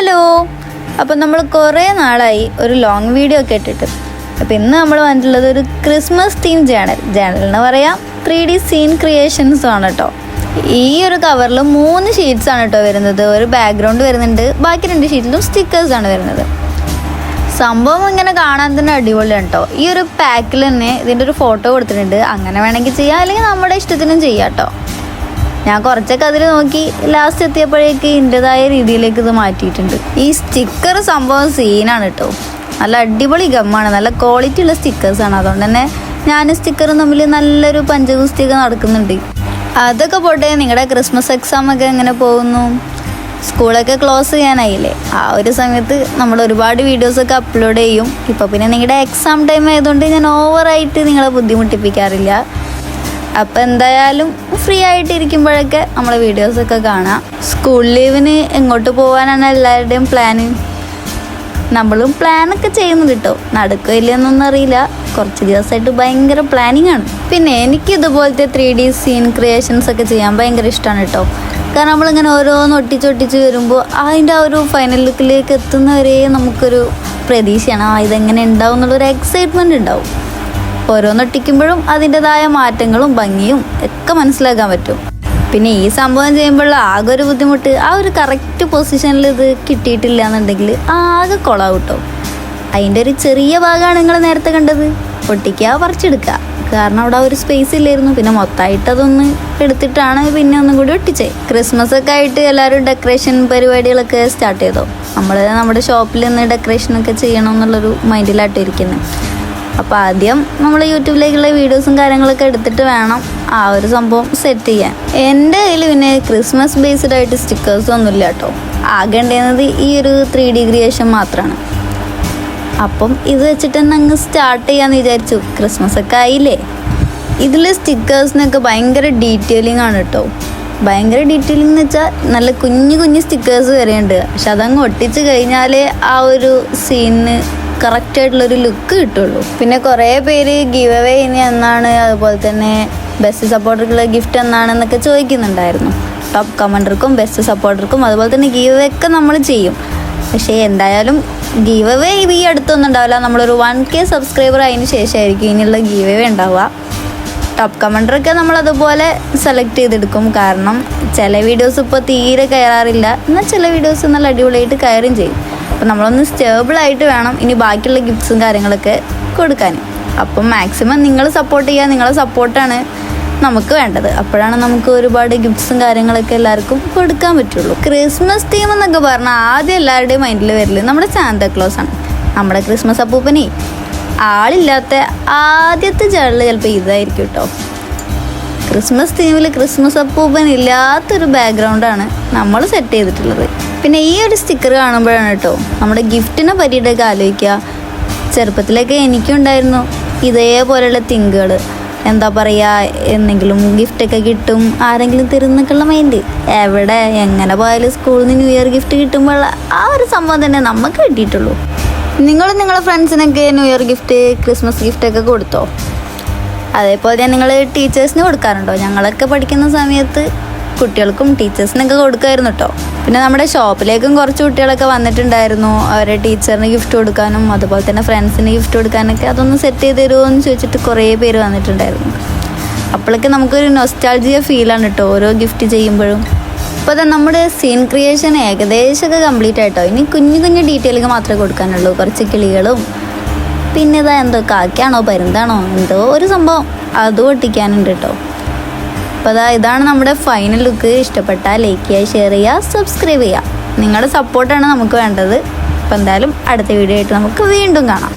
Hello, അപ്പം നമ്മൾ കുറേ നാളായി ഒരു ലോങ് വീഡിയോ ഒക്കെ ഇട്ടിട്ട്. അപ്പം ഇന്ന് നമ്മൾ വന്നിട്ടുള്ളത് ഒരു ക്രിസ്മസ് തീം ജേണലിന് പറയാം 3D സീൻ ക്രിയേഷൻസ് ആണ് കേട്ടോ. ഈ ഒരു കവറിൽ 3 ഷീറ്റ്സ് ആണ് കേട്ടോ വരുന്നത്. ഒരു ബാക്ക്ഗ്രൗണ്ട് വരുന്നുണ്ട്, ബാക്കി 2 ഷീറ്റിലും സ്റ്റിക്കേഴ്സ് ആണ് വരുന്നത്. സംഭവം ഇങ്ങനെ കാണാൻ തന്നെ അടിപൊളിയാണ് കേട്ടോ. ഈ ഒരു പാക്കിൽ തന്നെ ഇതിൻ്റെ ഒരു ഫോട്ടോ കൊടുത്തിട്ടുണ്ട്. അങ്ങനെ വേണമെങ്കിൽ ചെയ്യാം, അല്ലെങ്കിൽ നമ്മുടെ ഇഷ്ടത്തിനും ചെയ്യാം കേട്ടോ. ഞാൻ കുറച്ചൊക്കെ അതിൽ നോക്കി ലാസ്റ്റ് എത്തിയപ്പോഴേക്ക് ഇതിൻ്റെതായ രീതിയിലേക്ക് ഇത് മാറ്റിയിട്ടുണ്ട്. ഈ സ്റ്റിക്കർ സംഭവം സീനാണ് കേട്ടോ. നല്ല അടിപൊളി ഗമ്മാണ്, നല്ല ക്വാളിറ്റി ഉള്ള സ്റ്റിക്കേഴ്സാണ്. അതുകൊണ്ട് തന്നെ ഞാൻ സ്റ്റിക്കറും തമ്മിൽ നല്ലൊരു പഞ്ചഗുസ്തിയൊക്കെ നടക്കുന്നുണ്ട്. അതൊക്കെ പോട്ടെ, നിങ്ങളുടെ ക്രിസ്മസ് എക്സാമൊക്കെ എങ്ങനെ പോകുന്നു? സ്കൂളൊക്കെ ക്ലോസ് ചെയ്യാനായില്ലേ? ആ ഒരു സമയത്ത് നമ്മൾ ഒരുപാട് വീഡിയോസൊക്കെ അപ്ലോഡ് ചെയ്യും. ഇപ്പോൾ പിന്നെ നിങ്ങളുടെ എക്സാം ടൈം ആയതുകൊണ്ട് ഞാൻ ഓവറായിട്ട് നിങ്ങളെ ബുദ്ധിമുട്ടിപ്പിക്കാറില്ല. അപ്പം എന്തായാലും ഫ്രീ ആയിട്ടിരിക്കുമ്പോഴൊക്കെ നമ്മളെ വീഡിയോസൊക്കെ കാണാം. സ്കൂൾ ലീവിന് എങ്ങോട്ട് പോകാനാണ് എല്ലാവരുടെയും പ്ലാന്. നമ്മളും പ്ലാനൊക്കെ ചെയ്യുന്നുണ്ട് കേട്ടോ. നടക്കില്ലെന്നൊന്നും അറിയില്ല. കുറച്ച് ദിവസമായിട്ട് ഭയങ്കര പ്ലാനിങ് ആണ്. പിന്നെ എനിക്ക് ഇതുപോലത്തെ 3D സീൻ ക്രിയേഷൻസ് ഒക്കെ ചെയ്യാൻ ഭയങ്കര ഇഷ്ടമാണ് കേട്ടോ. കാരണം നമ്മളിങ്ങനെ ഓരോന്ന് ഒട്ടിച്ചൊട്ടിച്ച് വരുമ്പോൾ അതിൻ്റെ ആ ഒരു ഫൈനൽ ലുക്കിലേക്ക് എത്തുന്നവരെ നമുക്കൊരു പ്രതീക്ഷയാണ്. ഇതെങ്ങനെ ഉണ്ടാവും എന്നുള്ളൊരു എക്സൈറ്റ്മെൻറ്റ് ഉണ്ടാവും. ഓരോന്നൊട്ടിക്കുമ്പോഴും അതിൻ്റെതായ മാറ്റങ്ങളും ഭംഗിയും ഒക്കെ മനസ്സിലാക്കാൻ പറ്റും. പിന്നെ ഈ സംഭവം ചെയ്യുമ്പോൾ ആകെ ഒരു ബുദ്ധിമുട്ട്, ആ ഒരു കറക്റ്റ് പൊസിഷനിൽ ഇത് കിട്ടിയിട്ടില്ല എന്നുണ്ടെങ്കിൽ ആകെ കൊളാവും കേട്ടോ. അതിൻ്റെ ഒരു ചെറിയ ഭാഗമാണ് നിങ്ങൾ നേരത്തെ കണ്ടത്. ഒട്ടിക്കുക, പറിച്ചെടുക്കുക. കാരണം അവിടെ ഒരു സ്പേസ് ഇല്ലായിരുന്നു. പിന്നെ മൊത്തമായിട്ട് അതൊന്ന് എടുത്തിട്ടാണ് പിന്നെ ഒന്നും കൂടി ഒട്ടിച്ചത്. ക്രിസ്മസ് ഒക്കെ ആയിട്ട് എല്ലാവരും ഡെക്കറേഷൻ പരിപാടികളൊക്കെ സ്റ്റാർട്ട് ചെയ്തോ. നമ്മുടെ ഷോപ്പിൽ നിന്ന് ഡെക്കറേഷനൊക്കെ ചെയ്യണം എന്നുള്ളൊരു മൈൻഡിലായിട്ട് ഇരിക്കുന്നത്. അപ്പോൾ ആദ്യം നമ്മൾ യൂട്യൂബിലേക്കുള്ള വീഡിയോസും കാര്യങ്ങളൊക്കെ എടുത്തിട്ട് വേണം ആ ഒരു സംഭവം സെറ്റ് ചെയ്യാൻ. എൻ്റെ കയ്യിൽ പിന്നെ ക്രിസ്മസ് ബേസ്ഡ് ആയിട്ട് സ്റ്റിക്കേഴ്സ് ഒന്നുമില്ല കേട്ടോ. ആകെ ഉണ്ടായിരുന്നത് ഈ ഒരു 3D ക്രിയേഷൻ മാത്രമാണ്. അപ്പം ഇത് വെച്ചിട്ട് തന്നെ അങ്ങ് സ്റ്റാർട്ട് ചെയ്യാമെന്ന് വിചാരിച്ചു. ക്രിസ്മസ് ഒക്കെ ആയില്ലേ. ഇതിൽ സ്റ്റിക്കേഴ്സിനൊക്കെ ഭയങ്കര ഡീറ്റെയിലിംഗ് ആണ് കേട്ടോ. ഭയങ്കര ഡീറ്റെയിലിംഗ് എന്ന് വെച്ചാൽ നല്ല കുഞ്ഞു കുഞ്ഞു സ്റ്റിക്കേഴ്സ് വരെയുണ്ട്. പക്ഷെ അതങ്ങ് ഒട്ടിച്ച് കഴിഞ്ഞാലേ ആ ഒരു സീനിന് കറക്റ്റായിട്ടുള്ളൊരു ലുക്ക് കിട്ടുള്ളൂ. പിന്നെ കുറേ പേര് ഗീവ് അവേ ഇനി എന്നാണ്, അതുപോലെ തന്നെ ബെസ്റ്റ് സപ്പോർട്ടർക്കുള്ള ഗിഫ്റ്റ് എന്നാണെന്നൊക്കെ ചോദിക്കുന്നുണ്ടായിരുന്നു. ടോപ്പ് കമൻഡർക്കും ബെസ്റ്റ് സപ്പോർട്ടർക്കും അതുപോലെ തന്നെ ഗീവ് അവേ ഒക്കെ നമ്മൾ ചെയ്യും. പക്ഷേ എന്തായാലും ഗീവ് അവേ ഈ അടുത്തൊന്നും ഉണ്ടാവില്ല. നമ്മളൊരു 1K സബ്സ്ക്രൈബർ അതിന് ശേഷമായിരിക്കും ഇനിയുള്ള ഗീവ് അവേ ഉണ്ടാവുക. ടോപ്പ് കമൻഡറൊക്കെ നമ്മളതുപോലെ സെലക്ട് ചെയ്തെടുക്കും. കാരണം ചില വീഡിയോസ് ഇപ്പോൾ തീരെ കയറാറില്ല, എന്നാൽ ചില വീഡിയോസ് നല്ല അടിപൊളിയായിട്ട് കയറും ചെയ്യും. അപ്പം നമ്മളൊന്ന് സ്റ്റേബിളായിട്ട് വേണം ഇനി ബാക്കിയുള്ള ഗിഫ്റ്റ്സും കാര്യങ്ങളൊക്കെ കൊടുക്കാൻ. അപ്പം മാക്സിമം നിങ്ങൾ സപ്പോർട്ട് ചെയ്യുക. നിങ്ങളെ സപ്പോർട്ടാണ് നമുക്ക് വേണ്ടത്. അപ്പോഴാണ് നമുക്ക് ഒരുപാട് ഗിഫ്റ്റ്സും കാര്യങ്ങളൊക്കെ എല്ലാവർക്കും കൊടുക്കാൻ പറ്റുള്ളൂ. ക്രിസ്മസ് തീം എന്നൊക്കെ പറഞ്ഞാൽ ആദ്യം എല്ലാവരുടെയും മൈൻഡിൽ വരല് നമ്മുടെ സാന്താക്ലോസ് ആണ്. നമ്മുടെ ക്രിസ്മസ് അപ്പൂപ്പനെ ആളില്ലാത്ത ആദ്യത്തെ ജേണൽ ചിലപ്പോൾ ഇതായിരിക്കും കേട്ടോ. ക്രിസ്മസ് തീമിൽ ക്രിസ്മസ് അപ്പൂപ്പൻ ഇല്ലാത്തൊരു ബാക്ക്ഗ്രൗണ്ടാണ് നമ്മൾ സെറ്റ് ചെയ്തിട്ടുള്ളത്. പിന്നെ ഈ ഒരു സ്റ്റിക്കർ കാണുമ്പോഴാണ് കേട്ടോ നമ്മുടെ ഗിഫ്റ്റിനെ പറ്റിയിട്ടൊക്കെ ആലോചിക്കുക. ചെറുപ്പത്തിലൊക്കെ എനിക്കുണ്ടായിരുന്നു ഇതേപോലെയുള്ള തിങ്കുകൾ. എന്താ പറയുക, എന്തെങ്കിലും ഗിഫ്റ്റൊക്കെ കിട്ടും, ആരെങ്കിലും തരുന്നൊക്കെയുള്ള മൈൻഡ്. എവിടെ എങ്ങനെ പോയാലും സ്കൂളിൽ നിന്ന് ന്യൂ ഇയർ ഗിഫ്റ്റ് കിട്ടുമ്പോൾ ആ ഒരു സംഭവം തന്നെ നമുക്ക് കിട്ടിയിട്ടുള്ളൂ. നിങ്ങളെ ഫ്രണ്ട്സിനൊക്കെ ന്യൂ ഇയർ ഗിഫ്റ്റ്, ക്രിസ്മസ് ഗിഫ്റ്റൊക്കെ കൊടുത്തോ? അതേപോലെ നിങ്ങൾ ടീച്ചേഴ്സിന് കൊടുക്കാറുണ്ടോ? ഞങ്ങളൊക്കെ പഠിക്കുന്ന സമയത്ത് കുട്ടികൾക്കും ടീച്ചേഴ്സിനൊക്കെ കൊടുക്കുമായിരുന്നു കേട്ടോ. പിന്നെ നമ്മുടെ ഷോപ്പിലേക്കും കുറച്ച് കുട്ടികളൊക്കെ വന്നിട്ടുണ്ടായിരുന്നു. അവരെ ടീച്ചറിന് ഗിഫ്റ്റ് കൊടുക്കാനും അതുപോലെ തന്നെ ഫ്രണ്ട്സിന് ഗിഫ്റ്റ് കൊടുക്കാനൊക്കെ അതൊന്ന് സെറ്റ് ചെയ്ത് തരുമോ എന്ന് ചോദിച്ചിട്ട് കുറേ പേര് വന്നിട്ടുണ്ടായിരുന്നു. അപ്പോഴൊക്കെ നമുക്കൊരു നൊസ്റ്റാൾജിയ ഫീലാണ് കേട്ടോ ഓരോ ഗിഫ്റ്റ് ചെയ്യുമ്പോഴും. അപ്പോൾ അത് നമ്മുടെ സീൻ ക്രിയേഷൻ ഏകദേശമൊക്കെ കംപ്ലീറ്റ് ആയിട്ടോ. ഇനി കുഞ്ഞു കുഞ്ഞു ഡീറ്റെയിലൊക്കെ മാത്രമേ കൊടുക്കാനുള്ളൂ. കുറച്ച് കിളികളും പിന്നെ എന്തോ കാക്കയാണോ പരുന്താണോ എന്തോ ഒരു സംഭവം അതും ഒട്ടിക്കാനുണ്ട് കേട്ടോ. അപ്പോൾ ഇതാണ് നമ്മുടെ ഫൈനൽ ലുക്ക്. ഇഷ്ടപ്പെട്ടാൽ ലൈക്ക് ചെയ്യുക, ഷെയർ ചെയ്യുക, സബ്സ്ക്രൈബ് ചെയ്യുക. നിങ്ങളുടെ സപ്പോർട്ടാണ് നമുക്ക് വേണ്ടത്. അപ്പോൾ എന്തായാലും അടുത്ത വീഡിയോ ആയിട്ട് നമുക്ക് വീണ്ടും കാണാം.